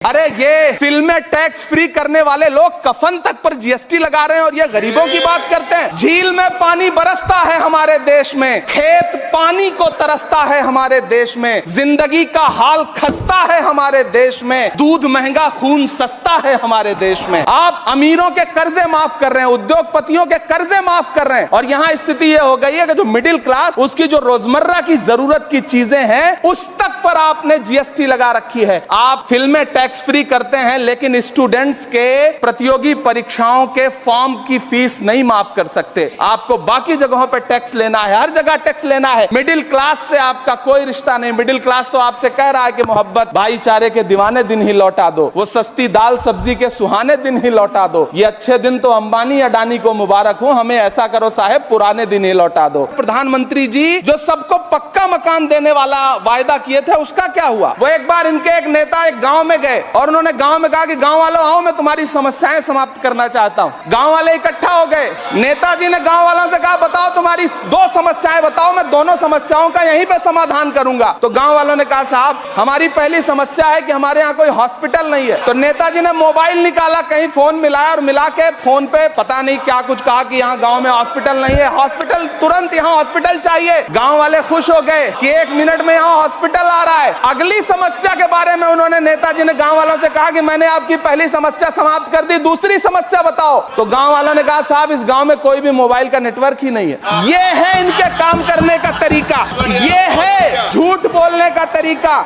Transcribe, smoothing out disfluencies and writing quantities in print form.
अरे ये फिल्में टैक्स फ्री करने वाले लोग कफन तक पर जीएसटी लगा रहे हैं और ये गरीबों की बात करते हैं। झील में पानी बरसता है हमारे देश में, खेत पानी को तरसता है हमारे देश में, जिंदगी का हाल खस्ता है हमारे देश में, दूध महंगा खून सस्ता है हमारे देश में। आप अमीरों के कर्जे माफ कर रहे हैं, उद्योगपतियों के कर्जे माफ कर रहे हैं और यहाँ स्थिति ये हो गई है कि जो मिडिल क्लास, उसकी जो रोजमर्रा की जरूरत की चीजें हैं उस तक पर आपने जीएसटी लगा रखी है। आप फिल्में टैक्स फ्री करते हैं लेकिन स्टूडेंट्स के प्रतियोगी परीक्षाओं के फॉर्म की फीस नहीं माफ कर सकते। आपको बाकी जगहों पर टैक्स लेना है, हर जगह टैक्स लेना है। मिडिल क्लास से आपका कोई रिश्ता नहीं। मिडिल क्लास तो आपसे कह रहा है कि मोहब्बत भाईचारे के दीवाने दिन ही लौटा दो, वो सस्ती दाल सब्जी के सुहाने दिन ही लौटा दो। ये अच्छे दिन तो अंबानी अडानी को मुबारक हो, हमें ऐसा करो साहब पुराने दिन ही लौटा दो। प्रधानमंत्री जी जो सबको पक्का मकान देने वाला वायदा किए थे उसका क्या हुआ? वो एक बार इनके एक नेता एक गांव में गए और उन्होंने गांव में कहा कि गांव वालों आओ, मैं तुम्हारी समस्याएं समाप्त करना चाहता हूं। गांव वाले इकट्ठा हो गए। नेताजी ने गांव वालों से कहा बताओ तुम्हारी दो समस्याएं बताओ, मैं दोनों समस्याओं का यहीं पे समाधान करूंगा। तो गांव वालों ने कहा साहब हमारी पहली समस्या है कि हमारे यहाँ कोई हॉस्पिटल नहीं है। तो नेताजी ने मोबाइल निकाला, कहीं फोन मिलाया और मिला के फोन पे पता नहीं क्या कुछ कहा कि यहाँ गाँव में हॉस्पिटल नहीं है, हॉस्पिटल तुरंत यहाँ हॉस्पिटल चाहिए। गाँव वाले खुश हो गए कि 1 मिनट में यहाँ हॉस्पिटल आ रहा है। अगली समस्या के बारे में उन्होंने नेताजी ने गांव वालों से कहा कि मैंने आपकी पहली समस्या समाप्त कर दी, दूसरी समस्या बताओ। तो गांव वालों ने कहा साहब इस गांव में कोई भी मोबाइल का नेटवर्क ही नहीं है। ये है इनके काम करने का तरीका, ये है झूठ बोलने का तरीका।